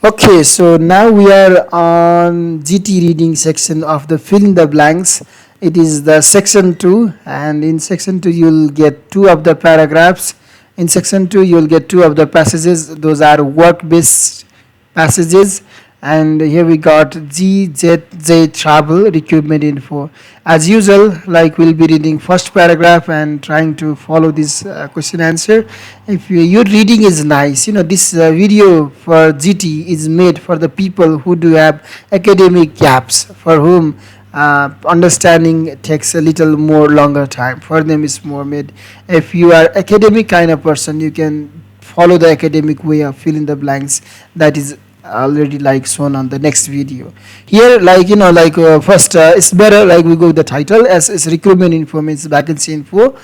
Okay, so now we are on GT reading section of the fill in the blanks. It is the section 2, and in section 2 you'll get two of the paragraphs. In section 2 you'll get two of the passages. Those are work based passages, and here we got GZJ travel recruitment info. As usual, like we'll be reading first paragraph and trying to follow this question answer. If your reading is nice, this video for GT is made for the people who do have academic gaps, for whom understanding takes a little more longer time. For them it's more made. If you are academic kind of person, you can follow the academic way of filling the blanks. That is already like shown on the next video. Here, first it's better like we go with the title as is recruitment info, means vacancy info,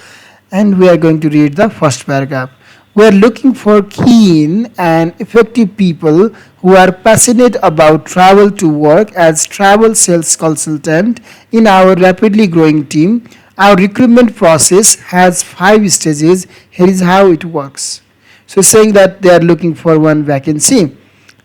and we are going to read the first paragraph. We are looking for keen and effective people who are passionate about travel to work as travel sales consultant in our rapidly growing team. Our recruitment process has 5 stages. Here is how it works. So saying that they are looking for one vacancy.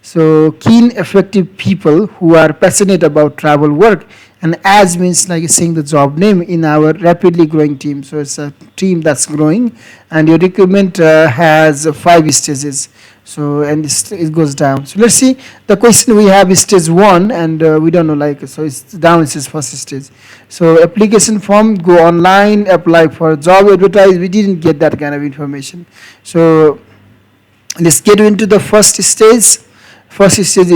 So keen, effective people who are passionate about travel work, and as means like saying the job name in our rapidly growing team. So it's a team that's growing, and your recruitment has 5 stages. So and it goes down. So let's see the question we have is stage 1, and we don't know so it's down. It says first stage. So application form, go online, apply for job, advertise. We didn't get that kind of information. So let's get into the first stage. First stage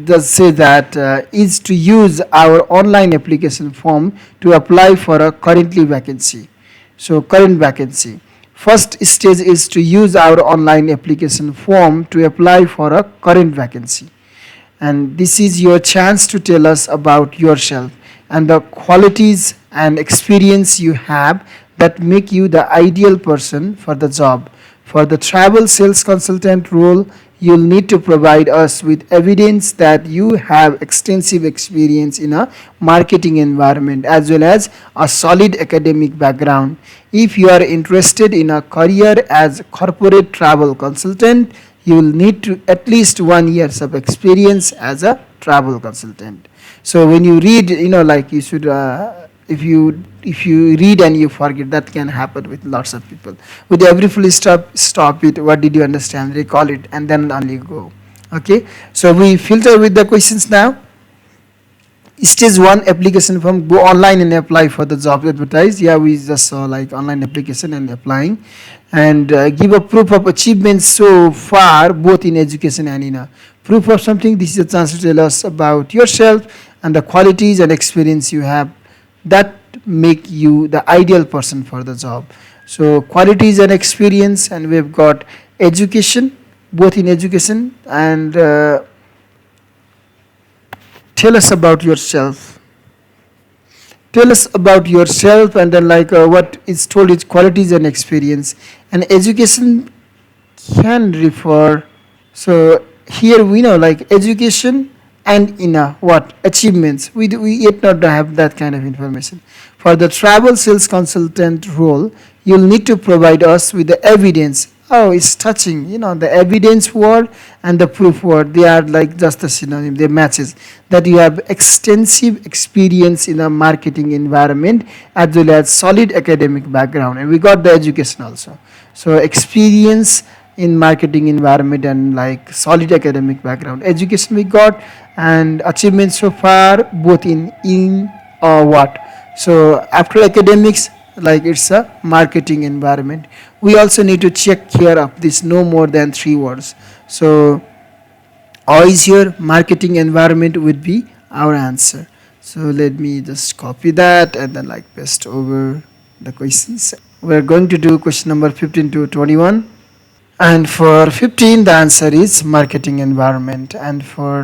does say that is to use our online application form to apply for a currently vacancy. So current vacancy. First stage is to use our online application form to apply for a current vacancy. And this is your chance to tell us about yourself and the qualities and experience you have that make you the ideal person for the job. For the travel sales consultant role, you'll need to provide us with evidence that you have extensive experience in a marketing environment as well as a solid academic background. If you are interested in a career as a corporate travel consultant, you will need to at least 1 year of experience as a travel consultant. So when you read, you should if you read and you forget, that can happen with lots of people. With every full stop it. What did you understand? Recall it and then only go. Okay. So we filter with the questions now. Stage 1 application form, go online and apply for the job advertised. Yeah, we just saw like online application and applying, and give a proof of achievements so far both in education and in a proof of something. This is a chance to tell us about yourself and the qualities and experience you have that make you the ideal person for the job. So qualities and experience, and we've got education, both in education and tell us about yourself. Tell us about yourself, and then what is told is qualities and experience. And education can refer. So here we know education and in a what achievements. We yet not have that kind of information. For the travel sales consultant role, you'll need to provide us with the evidence. Oh, it's touching. The evidence word and the proof word, they are like just a synonym. They matches that you have extensive experience in a marketing environment as well as solid academic background. And we got the education also. So experience in marketing environment and solid academic background. Education we got, and achievements so far both in or what. So after academics, it's a marketing environment. We also need to check here of this no more than 3 words. So or is here marketing environment would be our answer. So let me just copy that and then paste over the questions. We're going to do question number 15 to 21. And for 15, the answer is marketing environment. And for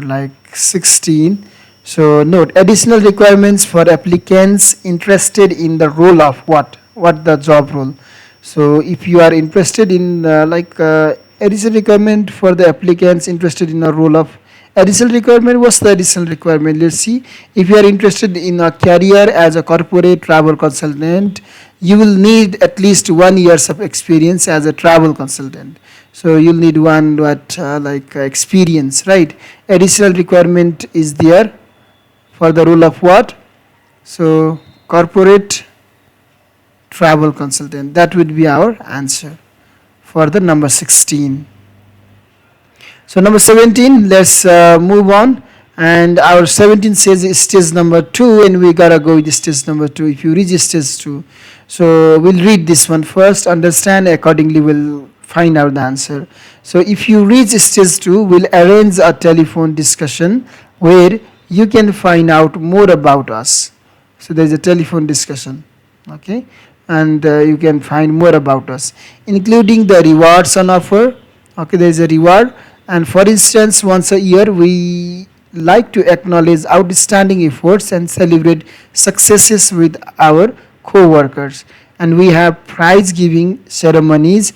16, so note additional requirements for applicants interested in the role of what the job role. So if you are interested in additional requirement for the applicants interested in a role of additional requirement. What's the additional requirement? Let's see. If you are interested in a career as a corporate travel consultant, you will need at least 1 year of experience as a travel consultant. So you'll need one like experience, right? Additional requirement is there for the role of what? So corporate travel consultant. That would be our answer for the number 16. So number 17, let's move on. And our 17 says stage number 2, and we gotta go with stage number 2. If you reach stage 2, so we'll read this one first, understand, accordingly we'll find out the answer. So if you reach stage 2, we'll arrange a telephone discussion where you can find out more about us. So there's a telephone discussion, okay, and you can find more about us, including the rewards on offer. Okay, there's a reward, and for instance, once a year we like to acknowledge outstanding efforts and celebrate successes with our co-workers, and we have prize giving ceremonies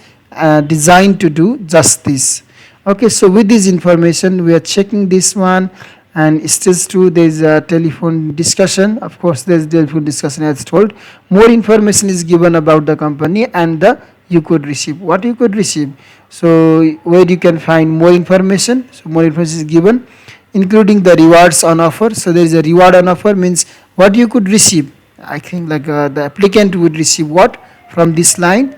designed to do just this. Okay, so with this information we are checking this one. And stage 2, there is a telephone discussion. Of course, there is telephone discussion as told. More information is given about the company and the you could receive. What you could receive? So where you can find more information. So more information is given, including the rewards on offer. So there is a reward on offer, means what you could receive. I think like the applicant would receive what from this line?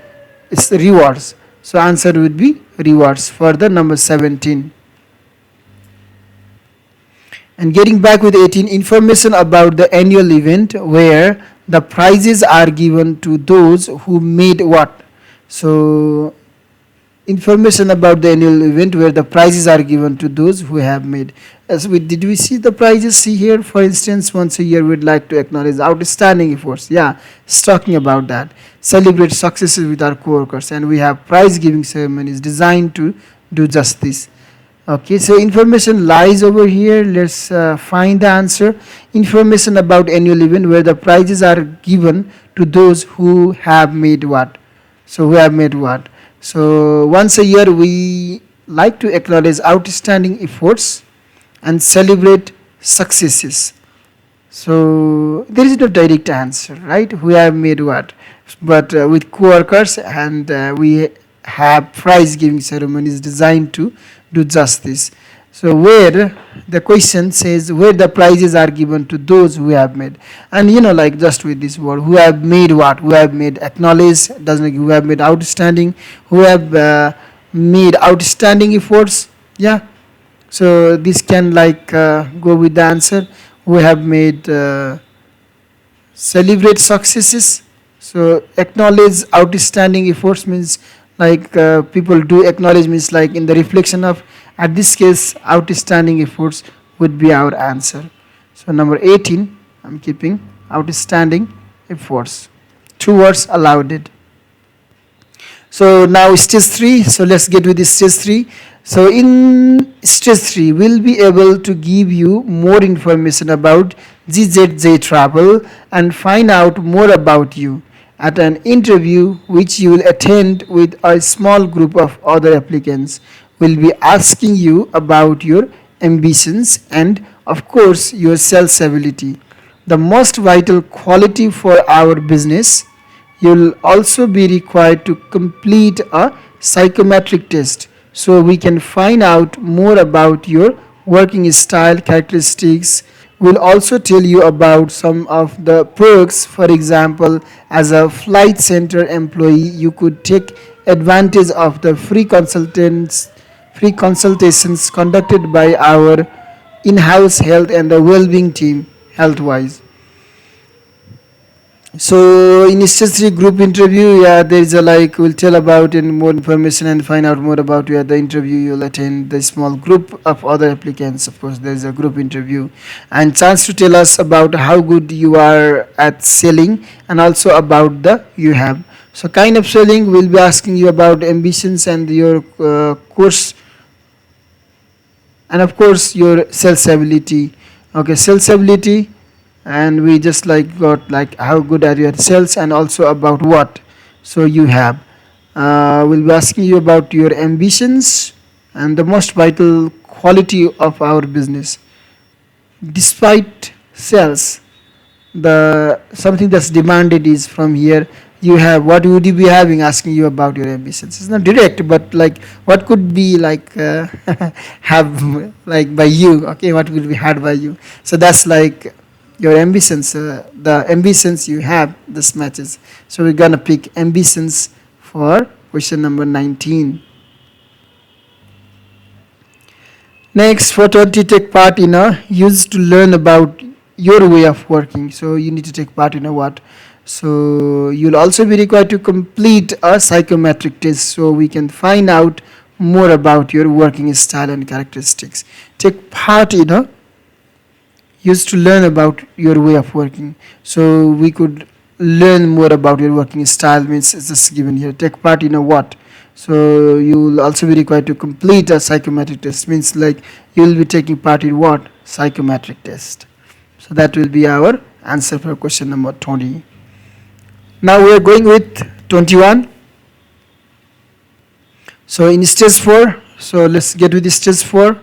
It's the rewards. So answer would be rewards for the number 17. And getting back with 18, information about the annual event where the prizes are given to those who made what? So information about the annual event where the prizes are given to those who have made. As we did we see the prizes? See here, for instance, once a year we'd like to acknowledge outstanding efforts. Yeah, it's talking about that. Celebrate successes with our co-workers, and we have prize giving ceremonies designed to do just this. Okay, so information lies over here. Let's find the answer. Information about annual event where the prizes are given to those who have made what? So who have made what? So once a year we like to acknowledge outstanding efforts and celebrate successes. So there is no direct answer, right? Who have made what? But with co-workers, and we have prize giving ceremonies designed to do just this. So where the question says where the prizes are given to those who have made, and like just with this word, who have made what? Who have made acknowledge, doesn't who have made outstanding, who have made outstanding efforts. Yeah, so this can like go with the answer. Who have made celebrate successes. So acknowledge outstanding efforts means like people do acknowledge, means like in the reflection of, at this case, outstanding efforts would be our answer. So number 18 I'm keeping outstanding efforts. 2 words allowed. So now stage 3, so let's get with this stage 3. So in stage 3 we'll be able to give you more information about GZJ travel and find out more about you at an interview which you will attend with a small group of other applicants. We'll be asking you about your ambitions and of course your sales ability, the most vital quality for our business. You'll also be required to complete a psychometric test so we can find out more about your working style characteristics. We'll also tell you about some of the perks. For example, as a flight center employee, you could take advantage of the free consultations conducted by our in-house health and the well-being team, health-wise. So in stage 3 group interview, yeah, there is a like we'll tell about and more information and find out more about you at the interview. You'll attend the small group of other applicants. Of course, there is a group interview and chance to tell us about how good you are at selling and also about the you have. So kind of selling, we'll be asking you about ambitions and your course, and of course your sales ability. Okay, sales ability. And we just like got like how good are you at sales and also about what so you have. We'll be asking you about your ambitions and the most vital quality of our business. Despite sales, the something that's demanded is from here you have, what would you be having, asking you about your ambitions. It's not direct, but like what could be like have like by you, okay, what will be had by you. So that's like your ambitions, the ambitions you have, this matches. So we're gonna pick ambitions for question number 19. Next, for 20, take part in a use to learn about your way of working. So you need to take part in a what? So you'll also be required to complete a psychometric test so we can find out more about your working style and characteristics. Take part in a use to learn about your way of working. So we could learn more about your working style, means it's just given here. Take part in a what? So you will also be required to complete a psychometric test, means like you will be taking part in what? Psychometric test. So that will be our answer for question number 20. Now we are going with 21. So in stage 4, so let's get with stage 4.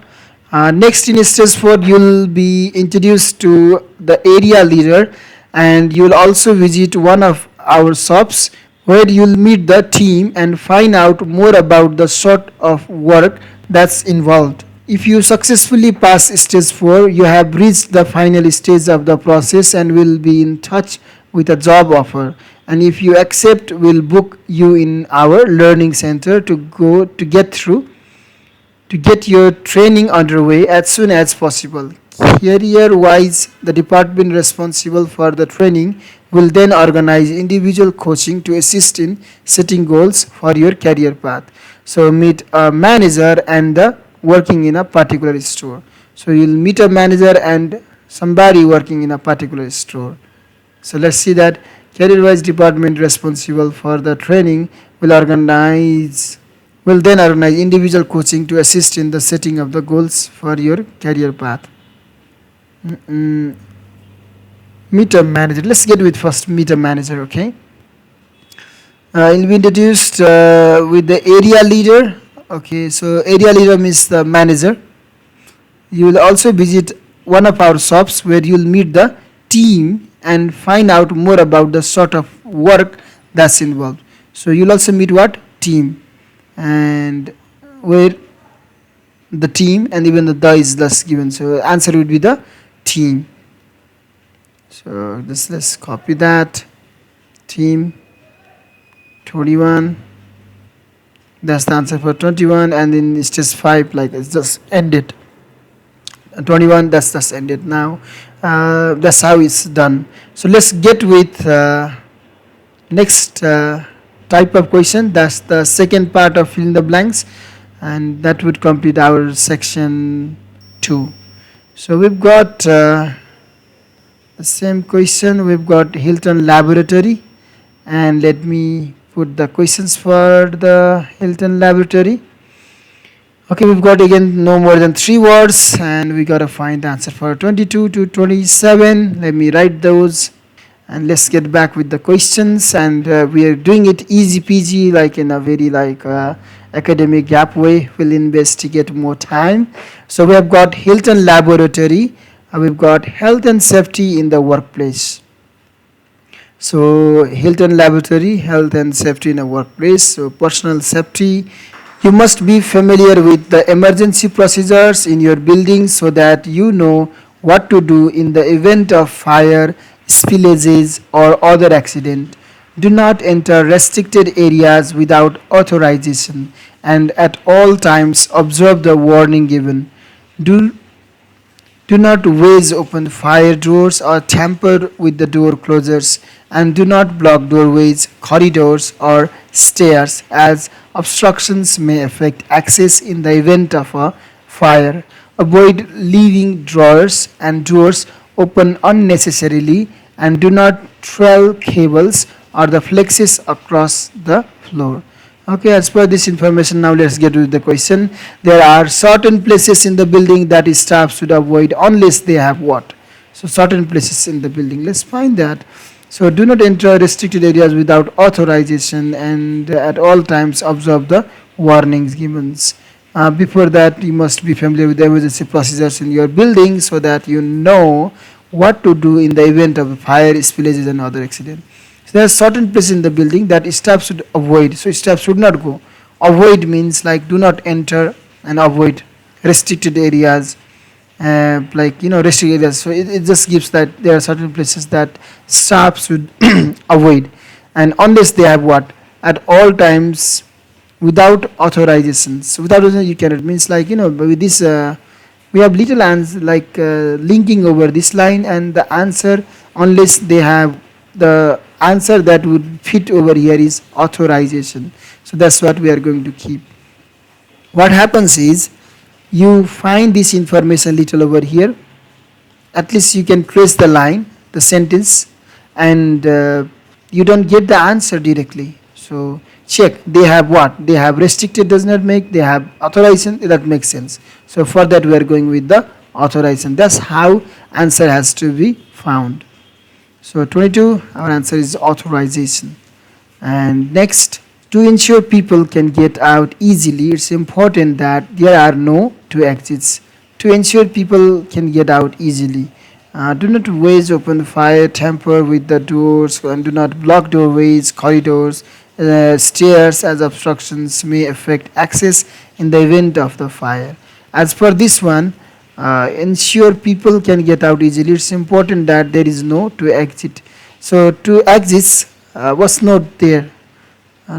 Next, in stage 4, you'll be introduced to the area leader, and you'll also visit one of our shops where you'll meet the team and find out more about the sort of work that's involved. If you successfully pass stage 4, you have reached the final stage of the process and will be in touch with a job offer. And if you accept, we'll book you in our learning center to get your training underway as soon as possible. Career-wise, the department responsible for the training will then organize individual coaching to assist in setting goals for your career path. So meet a manager and working in a particular store. So you'll meet a manager and somebody working in a particular store. So let's see that career-wise department responsible for the training will then organize individual coaching to assist in the setting of the goals for your career path. Meet a manager. Let's get with first meet a manager, okay? You'll be introduced with the area leader. Okay, so area leader means the manager. You will also visit one of our shops where you'll meet the team and find out more about the sort of work that's involved. So you'll also meet what? Team. And where the team, and even the is thus given. So answer would be the team. So let's copy that. Team 21. That's the answer for 21, and then it's just 5, like it's just ended. 21, that's just ended now. That's how it's done. So let's get with next type of question. That's the second part of fill in the blanks, and that would complete our section 2. So we've got the same question. We've got Hilton Laboratory, and let me put the questions for the Hilton Laboratory. Okay, we've got again no more than 3 words, and we gotta find the answer for 22 to 27. Let me write those, and let's get back with the questions. And we are doing it easy peasy, like in a very like academic gap way. We'll investigate more time. So we have got Hilton Laboratory. We've got health and safety in the workplace. So Hilton Laboratory, health and safety in a workplace. So personal safety. You must be familiar with the emergency procedures in your building so that you know what to do in the event of fire, spillages, or other accident. Do not enter restricted areas without authorization, and at all times observe the warning given. Do not wedge open fire doors or tamper with the door closers, and do not block doorways, corridors, or stairs, as obstructions may affect access in the event of a fire. Avoid leaving drawers and doors open unnecessarily, and do not trail cables or the flexes across the floor. Okay, as per this information, now let's get to the question. There are certain places in the building that staff should avoid unless they have what? So certain places in the building. Let's find that. So do not enter restricted areas without authorization, and at all times observe the warnings given. Before that, you must be familiar with the emergency procedures in your building so that you know what to do in the event of fire, spillages, and other accident. So there are certain places in the building that staff should avoid. So staff should not go. Avoid means like do not enter and avoid restricted areas, restricted areas. So it just gives that there are certain places that staff should avoid, and unless they have what, at all times, without authorizations. So without authorization you cannot, means like with this we have little answer like linking over this line and the answer, unless they have the answer that would fit over here is authorization. So that's what we are going to keep. What happens is you find this information little over here, at least you can trace the line, the sentence, and you don't get the answer directly. So check, they have what, they have restricted does not make, they have authorization, that makes sense. So for that we are going with the authorization. That's how answer has to be found. So 22, our answer is authorization. And next, to ensure people can get out easily, it's important that there are no two exits. To ensure people can get out easily, do not waste open fire, tamper with the doors, and do not block doorways, corridors, stairs, as obstructions may affect access in the event of the fire. As per this one, ensure people can get out easily, it's important that there is no to exit. So two exits was not there.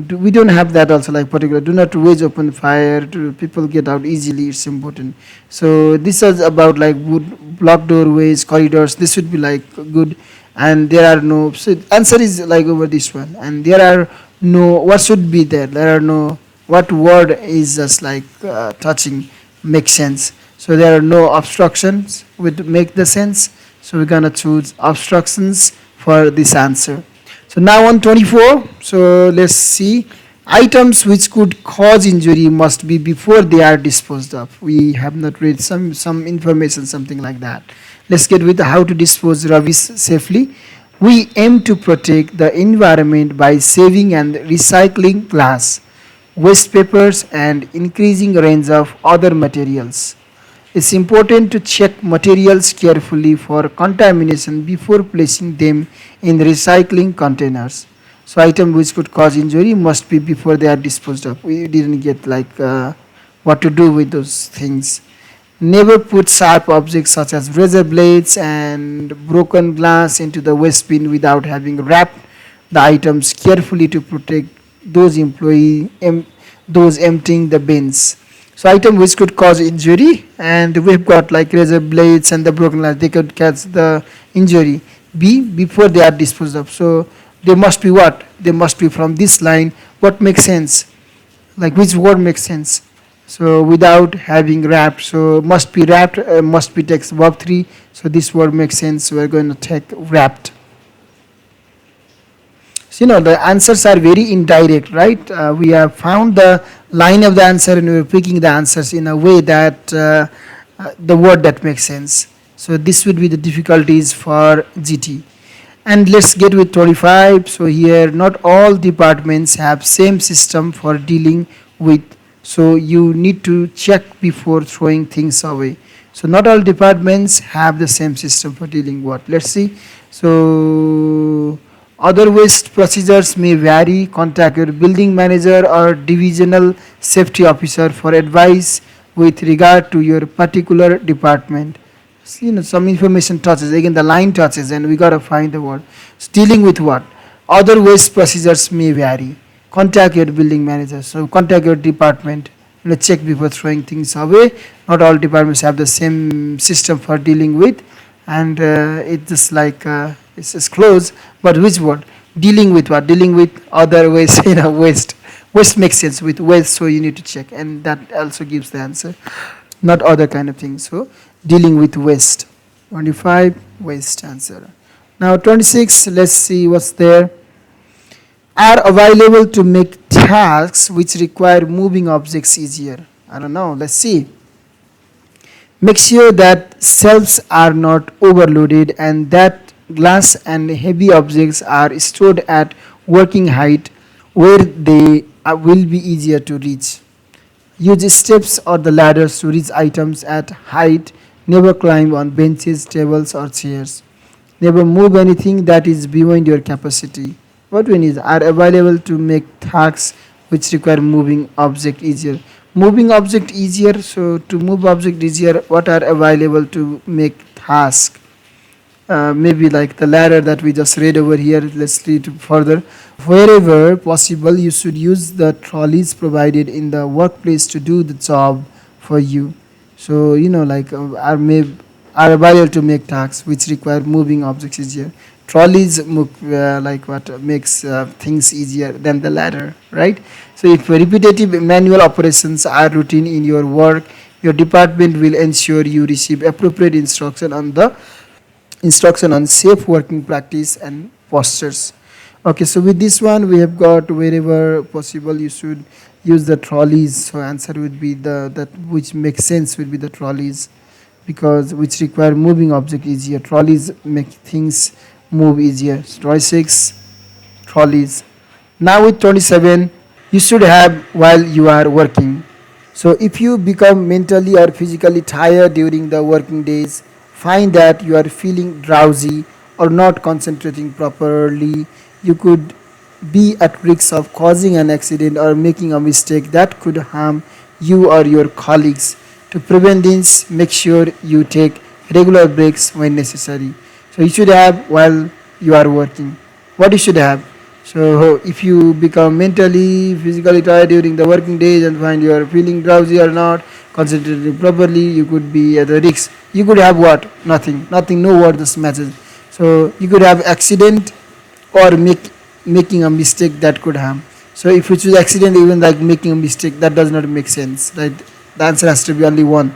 We don't have that also, like particular do not wage open fire to people get out easily, it's important. So this is about like wood block doorways, corridors, this should be like good. And there are no, so answer is like over this one, and there are no, what should be there, there are no, what word is just like touching makes sense. So there are no obstructions would make the sense, so we're gonna choose obstructions for this answer. So now on 24, so let's see, items which could cause injury must be before they are disposed of. We have not read some information, something like that. Let's get with how to dispose rubbish safely. We aim to protect the environment by saving and recycling glass, waste papers, and increasing range of other materials. It's important to check materials carefully for contamination before placing them in recycling containers. So items which could cause injury must be before they are disposed of. We didn't get like what to do with those things. Never put sharp objects such as razor blades and broken glass into the waste bin without having wrapped the items carefully to protect those those emptying the bins. So item which could cause injury, and we've got like razor blades and the broken glass, they could cause the injury. B, before they are disposed of. So they must be what? They must be from this line. What makes sense? Like which word makes sense? So without having wrapped, so must be wrapped, must be text verb 3. So this word makes sense. So we're going to take wrapped. So the answers are very indirect, right? We have found the line of the answer and we're picking the answers in a way that the word that makes sense. So this would be the difficulties for GT. And let's get with 25. So here, not all departments have same system for dealing with. So you need to check before throwing things away. So not all departments have the same system for dealing what. Let's see. So other waste procedures may vary. Contact your building manager or divisional safety officer for advice with regard to your particular department. So, some information touches, again the line touches, and we got to find the word. So dealing with what? Other waste procedures may vary. Contact your building manager. So contact your department. Let's check before throwing things away. Not all departments have the same system for dealing with, and it's just like it's just close. But which word? Dealing with what? Dealing with other waste. Waste. Waste makes sense with waste, so you need to check, and that also gives the answer. Not other kind of things. So dealing with waste. 25 waste answer. Now 26. Let's see what's there. Are available to make tasks which require moving objects easier. I don't know. Let's see. Make sure that shelves are not overloaded and that glass and heavy objects are stored at working height where they will be easier to reach. Use steps or the ladders to reach items at height. Never climb on benches, tables, or chairs. Never move anything that is beyond your capacity. What we need are available to make tasks which require moving object easier. Moving object easier. So to move object easier, what are available to make task? Maybe like the ladder that we just read over here. Let's read further. Wherever possible, you should use the trolleys provided in the workplace to do the job for you. So like are available to make tasks which require moving objects easier. Trolleys like what makes things easier than the ladder, right? So if repetitive manual operations are routine in your work, your department will ensure you receive appropriate instruction on safe working practice and postures. Okay, so with this one we have got wherever possible you should use the trolleys. So answer would be the that which makes sense would be the trolleys, because which require moving object easier. Trolleys make things move easier. So 26 trolleys. Now with 27, you should have while you are working. So if you become mentally or physically tired during the working days, find that you are feeling drowsy or not concentrating properly, you could be at risk of causing an accident or making a mistake that could harm you or your colleagues. To prevent this, make sure you take regular breaks when necessary. So you should have while you are working. What you should have? So if you become mentally, physically tired during the working days and find you are feeling drowsy or not concentrating properly, you could be at the risk. You could have what? Nothing, no word this message. So you could have accident or making a mistake that could harm. So if you choose accident, even like making a mistake, that does not make sense, right? The answer has to be only one.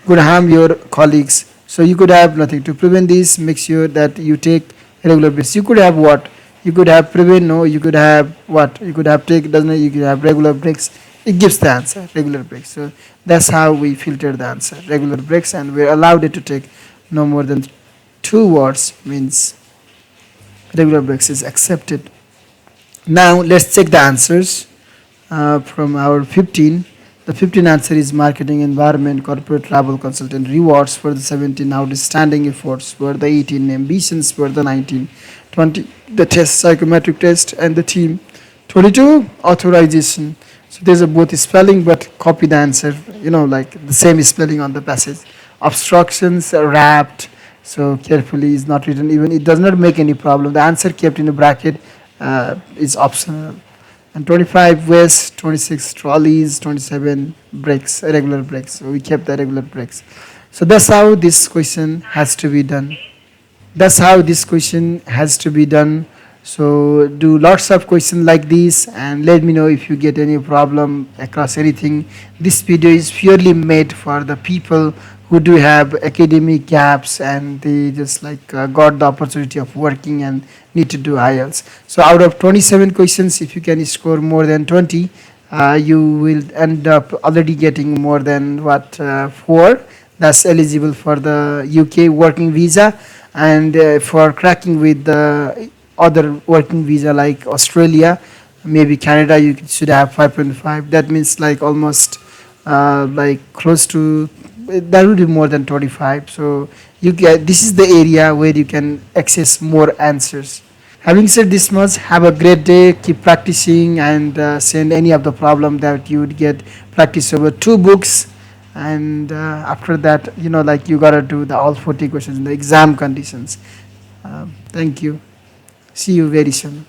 Could harm your colleagues. So you could have nothing. To prevent this, make sure that you take regular breaks. You could have what? You could have prevent, no, you could have what? You could have take, doesn't it? You could have regular breaks. It gives the answer, regular breaks. So that's how we filter the answer, regular breaks, and we're allowed it to take no more than 2 words, means regular breaks is accepted. Now let's check the answers from our 15. The 15 answer is marketing, environment, corporate travel, consultant, rewards for the 17, outstanding efforts for the 18, ambitions for the 19, 20, the test, psychometric test, and the team. 22, authorization. So there's a both spelling, but copy the answer, like the same spelling on the passage. Obstructions, wrapped. So carefully is not written, even it does not make any problem. The answer kept in a bracket is optional. And 25 waste, 26 trolleys, 27 brakes, regular brakes. So we kept the regular brakes. So that's how this question has to be done. That's how this question has to be done. So do lots of questions like this and let me know if you get any problem across anything. This video is purely made for the people who do have academic gaps and they just got the opportunity of working and need to do IELTS. So out of 27 questions, if you can score more than 20, you will end up already getting more than 4. That's eligible for the UK working visa, and for cracking with the other working visa like Australia, maybe Canada, you should have 5.5. That means like almost close to, that would be more than 25. So you get, this is the area where you can access more answers. Having said this much, have a great day, keep practicing, and send any of the problem that you would get practice over 2 books. And after that, you gotta do the all 40 questions in the exam conditions. Thank you. See you very soon.